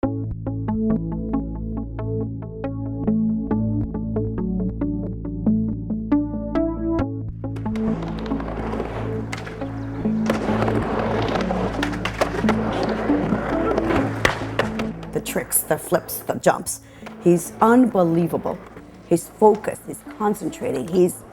The tricks, the flips, the jumps. He's unbelievable. He's focused, he's concentrating, he's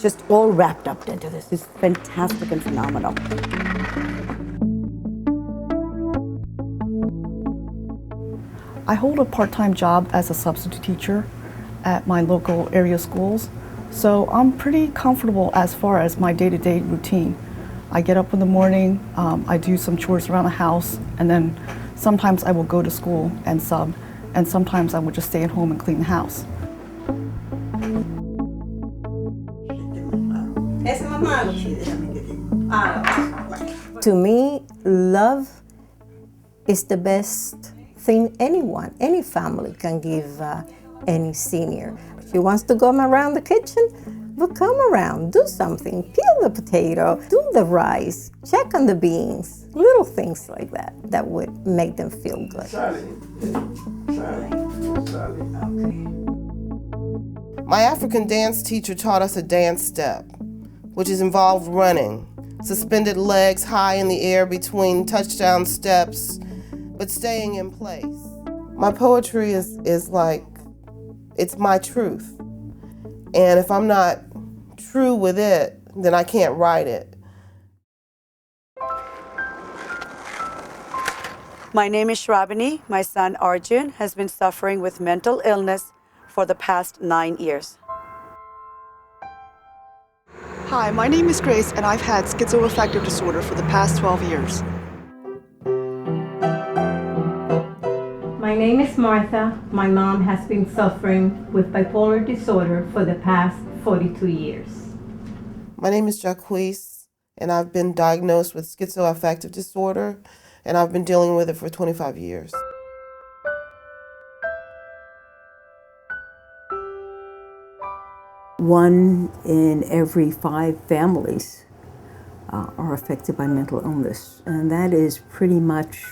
just all wrapped up into this. He's fantastic and phenomenal. I hold a part-time job as a substitute teacher at my local area schools, so I'm pretty comfortable as far as my day-to-day routine. I get up in the morning, I do some chores around the house, and then sometimes I will go to school and sub, and sometimes I will just stay at home and clean the house. To me, love is the best thing any family can give any senior. If she wants to go around the kitchen, well, come around, do something, peel the potato, do the rice, check on the beans, little things like that, that would make them feel good. My African dance teacher taught us a dance step, which is involved running, suspended legs high in the air between touchdown steps, but staying in place. My poetry is like, it's my truth. And if I'm not true with it, then I can't write it. My name is Shrabanee. My son Arjun has been suffering with mental illness for the past 9 years. Hi, my name is Grace, and I've had schizoaffective disorder for the past 12 years. My name is Martha. My mom has been suffering with bipolar disorder for the past 42 years. My name is Jacquees, and I've been diagnosed with schizoaffective disorder, and I've been dealing with it for 25 years. One in every 5 families are affected by mental illness, and that is pretty much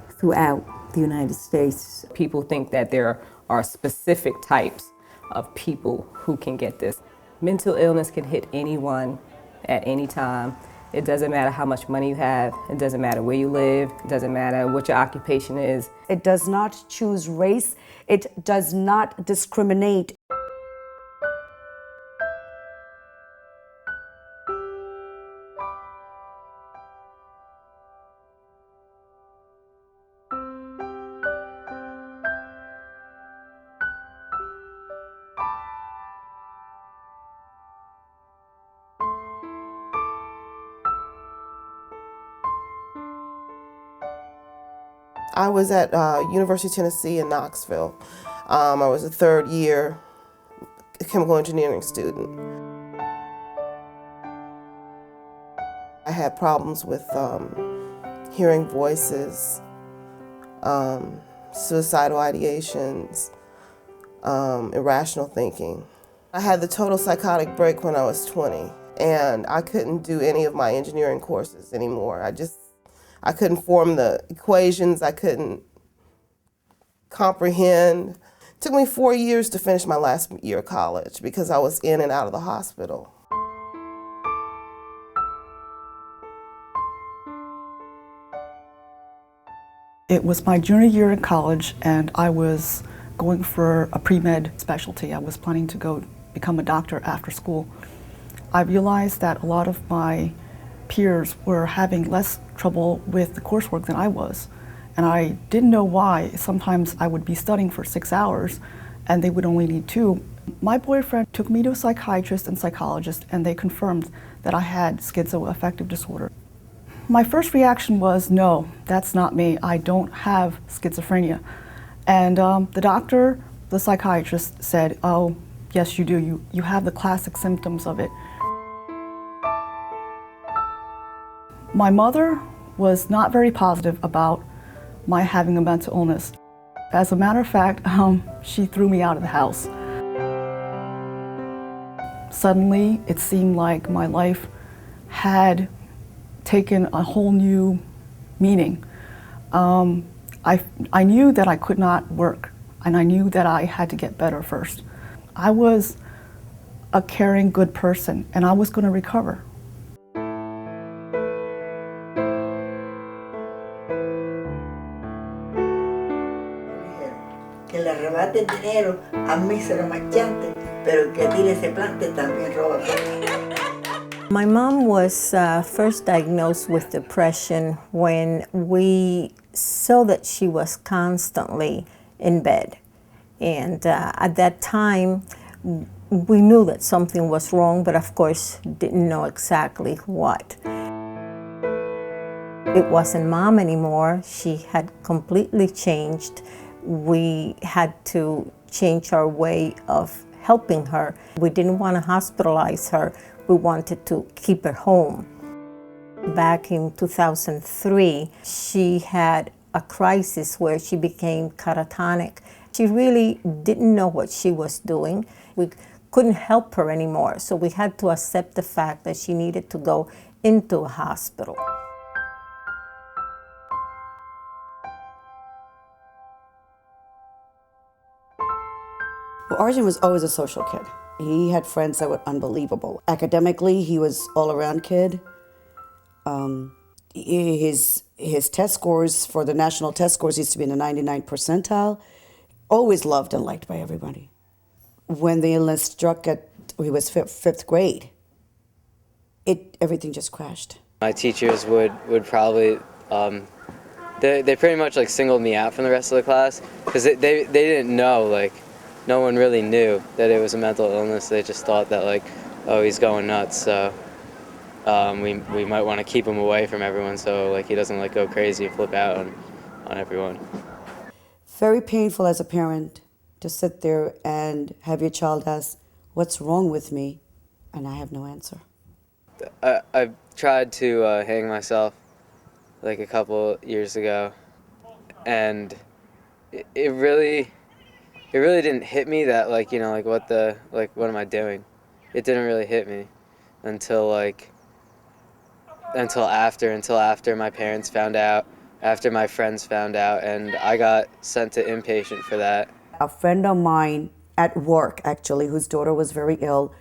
throughout the United States. People think that there are specific types of people who can get this. Mental illness can hit anyone at any time. It doesn't matter how much money you have, it doesn't matter where you live, it doesn't matter what your occupation is. It does not choose race, it does not discriminate. I was at University of Tennessee in Knoxville. I was a 3rd year chemical engineering student. I had problems with hearing voices, suicidal ideations, irrational thinking. I had the total psychotic break when I was 20, and I couldn't do any of my engineering courses anymore. I couldn't form the equations, I couldn't comprehend. It took me 4 years to finish my last year of college because I was in and out of the hospital. It was my junior year in college, and I was going for a pre-med specialty. I was planning to go become a doctor after school. I realized that a lot of my peers were having less trouble with the coursework than I was, and I didn't know why. Sometimes I would be studying for 6 hours and they would only need 2. My boyfriend took me to a psychiatrist and psychologist, and they confirmed that I had schizoaffective disorder. My first reaction was, no, that's not me. I don't have schizophrenia. And the doctor, the psychiatrist, said, oh, yes, you do. You have the classic symptoms of it. My mother was not very positive about my having a mental illness. As a matter of fact, she threw me out of the house. Suddenly, it seemed like my life had taken a whole new meaning. I knew that I could not work, and I knew that I had to get better first. I was a caring, good person, and I was going to recover. Que le arrebate el dinero, a mí se lo machante, pero que tire ese plante también roba. My mom was first diagnosed with depression when we saw that she was constantly in bed. And at that time, we knew that something was wrong, but of course didn't know exactly what. It wasn't mom anymore. She had completely changed. We had to change our way of helping her. We didn't want to hospitalize her. We wanted to keep her home. Back in 2003, she had a crisis where she became catatonic. She really didn't know what she was doing. We couldn't help her anymore, so we had to accept the fact that she needed to go into a hospital. Well, Arjun was always a social kid. He had friends that were unbelievable. Academically, he was all-around kid. His test scores for the national test scores used to be in the 99th percentile. Always loved and liked by everybody. When the illness struck he was fifth grade, everything just crashed. My teachers would probably, they pretty much like singled me out from the rest of the class because they didn't know, like, no one really knew that it was a mental illness. They just thought that, like, oh, he's going nuts, so we might want to keep him away from everyone so, like, he doesn't, like, go crazy and flip out on everyone. Very painful as a parent to sit there and have your child ask, what's wrong with me? And I have no answer. I've tried to hang myself like a couple years ago, and it really didn't hit me that, like, you know, like what am I doing? It didn't really hit me until after my parents found out, after my friends found out, and I got sent to inpatient for that. A friend of mine at work, actually, whose daughter was very ill,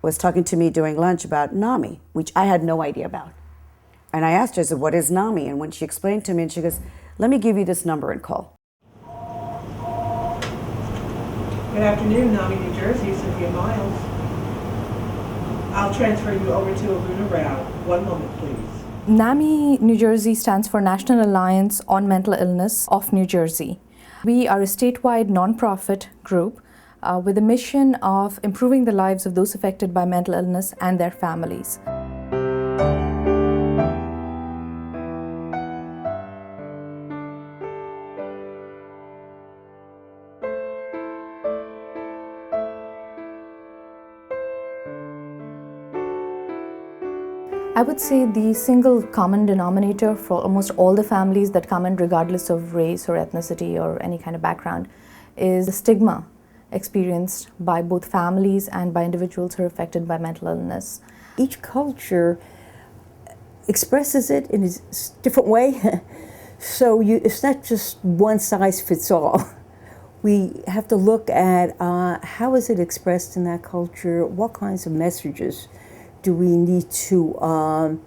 was talking to me during lunch about NAMI, which I had no idea about. And I asked her, I said, what is NAMI? And when she explained to me, and she goes, let me give you this number and call. Good afternoon, NAMI New Jersey, Cynthia Miles. I'll transfer you over to Aruna Rao. One moment, please. NAMI New Jersey stands for National Alliance on Mental Illness of New Jersey. We are a statewide nonprofit group with a mission of improving the lives of those affected by mental illness and their families. I would say the single common denominator for almost all the families that come in, regardless of race or ethnicity or any kind of background, is the stigma experienced by both families and by individuals who are affected by mental illness. Each culture expresses it in a different way, so it's not just one size fits all. We have to look at how is it expressed in that culture, what kinds of messages do we need to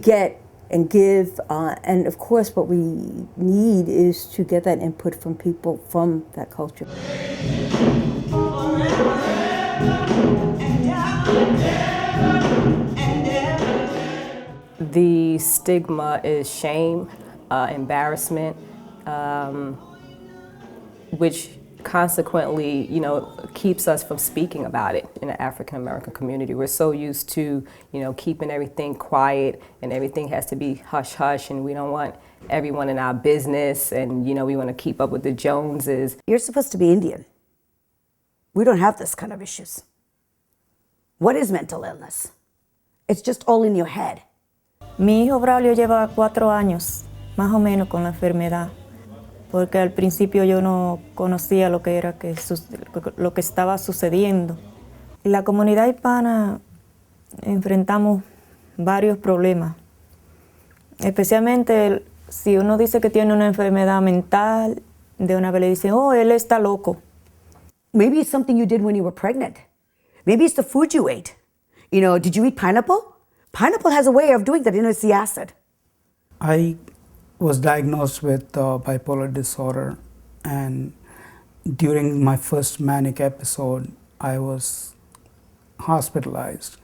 get and give, and of course what we need is to get that input from people from that culture. The stigma is shame, embarrassment, which consequently, you know, keeps us from speaking about it in the African American community. We're so used to, you know, keeping everything quiet and everything has to be hush hush, and we don't want everyone in our business, and, you know, we want to keep up with the Joneses. You're supposed to be Indian. We don't have this kind of issues. What is mental illness? It's just all in your head. Mi hijo Braulio lleva 4 años, más o menos, con la enfermedad. Porque al principio yo no conocía lo que estaba sucediendo. En la comunidad hispana enfrentamos varios problemas, especialmente Si uno dice que tiene una enfermedad mental, de una vez le dicen, oh, él está loco. Maybe it's something you did when you were pregnant. Maybe it's the food you ate. You know, did you eat pineapple? Pineapple has a way of doing that, you know, it's the acid. I was diagnosed with bipolar disorder, and during my first manic episode, I was hospitalized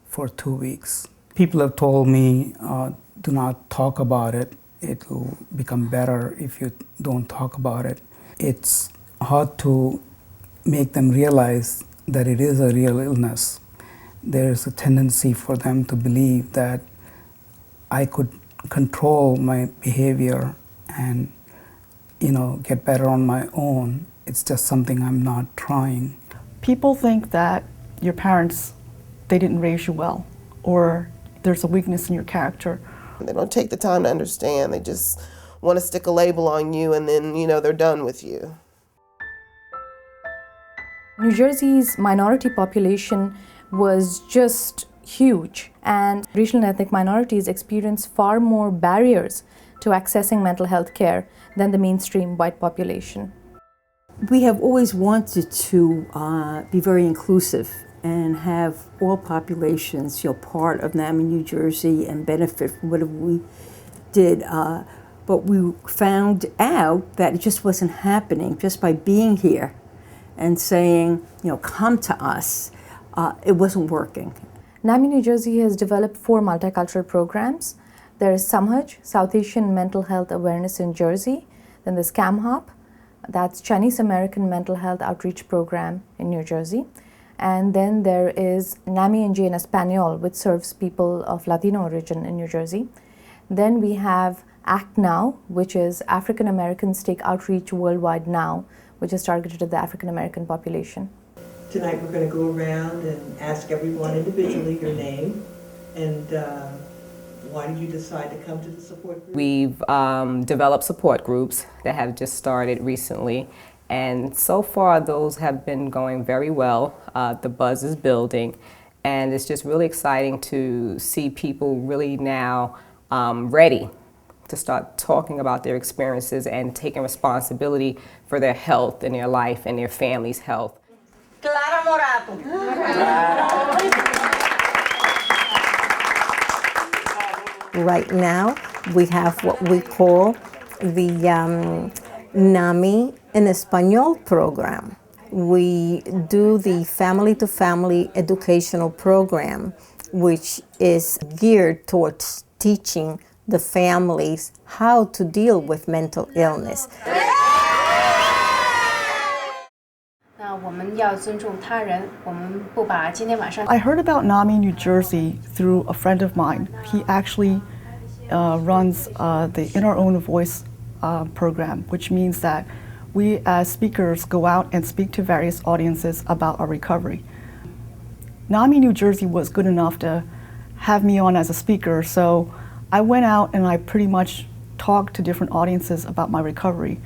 for 2 weeks. People have told me, do not talk about it. It will become better if you don't talk about it. It's hard to make them realize that it is a real illness. There's a tendency for them to believe that I could control my behavior and, you know, get better on my own. It's just something I'm not trying. People think that your parents, they didn't raise you well, or there's a weakness in your character. They don't take the time to understand. They just want to stick a label on you and then, you know, they're done with you. New Jersey's minority population was just huge, and regional and ethnic minorities experience far more barriers to accessing mental health care than the mainstream white population. We have always wanted to be very inclusive and have all populations, you know, part of NAMI New Jersey and benefit from whatever we did. But we found out that it just wasn't happening just by being here and saying, you know, come to us. It wasn't working. NAMI New Jersey has developed 4 multicultural programs. There is SAMHAJ, South Asian Mental Health Awareness in Jersey. Then there's CAMHOP, that's Chinese American Mental Health Outreach Program in New Jersey. And then there is NAMI NJ in Español, which serves people of Latino origin in New Jersey. Then we have AACT-NOW, which is African Americans Take Outreach Worldwide Now, which is targeted at the African American population. Tonight we're going to go around and ask everyone individually your name and why did you decide to come to the support group? We've developed support groups that have just started recently, and so far those have been going very well. The buzz is building, and it's just really exciting to see people really now ready to start talking about their experiences and taking responsibility for their health and their life and their family's health. Right now, we have what we call the NAMI in Español program. We do the family-to-family educational program, which is geared towards teaching the families how to deal with mental illness. I heard about NAMI New Jersey through a friend of mine. He actually runs the In Our Own Voice program, which means that we as speakers go out and speak to various audiences about our recovery. NAMI New Jersey was good enough to have me on as a speaker, so I went out and I pretty much talked to different audiences about my recovery.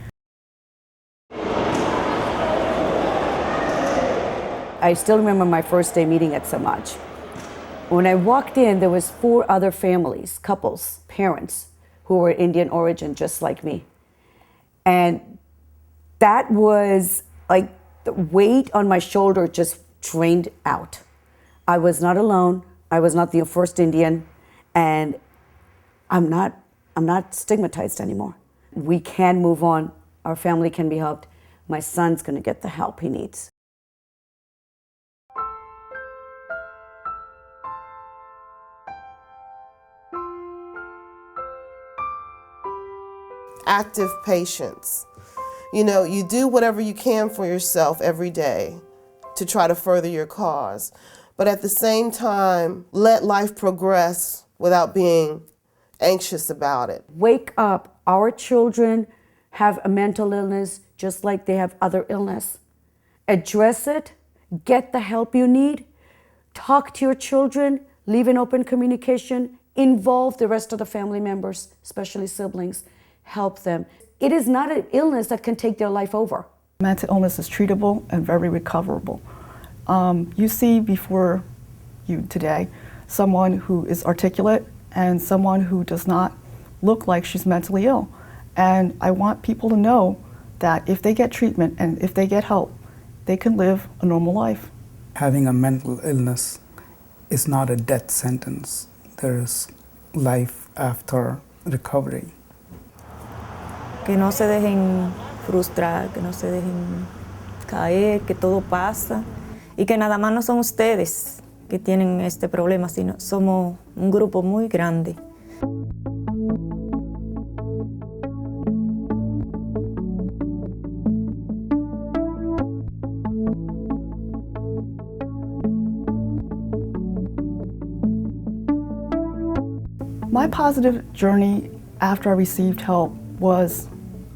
I still remember my first day meeting at SAMHAJ. When I walked in, there was 4 other families, couples, parents, who were Indian origin, just like me. And that was like the weight on my shoulder just drained out. I was not alone. I was not the first Indian, and I'm not stigmatized anymore. We can move on. Our family can be helped. My son's going to get the help he needs. Active patience. You know, you do whatever you can for yourself every day to try to further your cause, but at the same time, let life progress without being anxious about it. Wake up. Our children have a mental illness just like they have other illness. Address it. Get the help you need. Talk to your children. Leave an open communication. Involve the rest of the family members, especially siblings. Help them. It is not an illness that can take their life over. Mental illness is treatable and very recoverable. You see before you today someone who is articulate and someone who does not look like she's mentally ill. And I want people to know that if they get treatment and if they get help, they can live a normal life. Having a mental illness is not a death sentence. There is life after recovery. Que no se dejen frustrar, que no se dejen caer, que todo pasa y que nada más no son ustedes que tienen este problema, sino somos un grupo muy grande. My positive journey after I received help was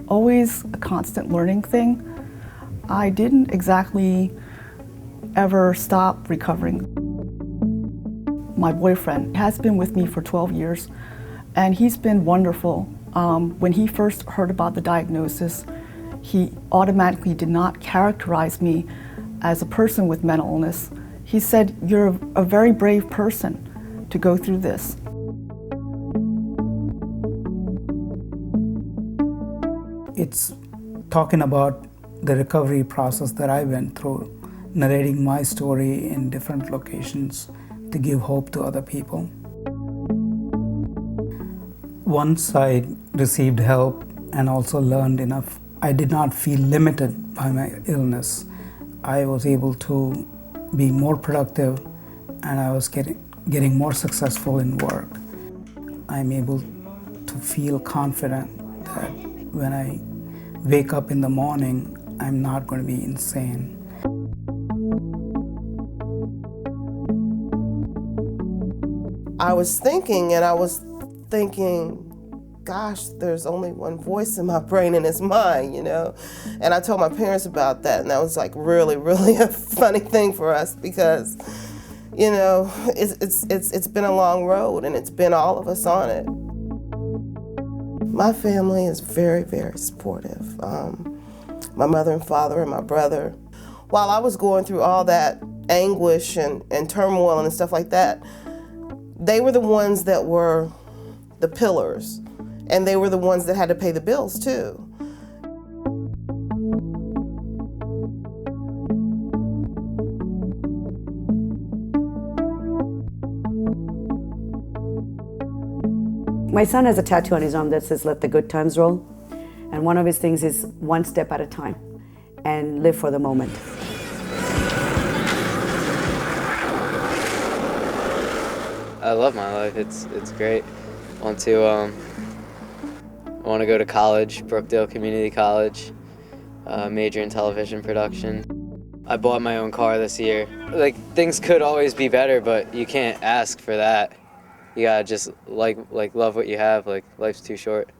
always a constant learning thing. I didn't exactly ever stop recovering. My boyfriend has been with me for 12 years, and he's been wonderful. When he first heard about the diagnosis, he automatically did not characterize me as a person with mental illness. He said, "You're a very brave person to go through this." It's talking about the recovery process that I went through, narrating my story in different locations to give hope to other people. Once I received help and also learned enough, I did not feel limited by my illness. I was able to be more productive, and I was getting more successful in work. I'm able to feel confident that when I wake up in the morning, I'm not going to be insane. I was thinking, gosh, there's only one voice in my brain and it's mine, you know? And I told my parents about that, and that was like really, really a funny thing for us because, you know, it's been a long road and it's been all of us on it. My family is very, very supportive. My mother and father and my brother. While I was going through all that anguish and turmoil and stuff like that, they were the ones that were the pillars, and they were the ones that had to pay the bills too. My son has a tattoo on his arm that says, "Let the good times roll." And one of his things is one step at a time and live for the moment. I love my life. It's great. I want to go to college, Brookdale Community College, major in television production. I bought my own car this year. Like, things could always be better, but you can't ask for that. You gotta just like love what you have. Like, life's too short.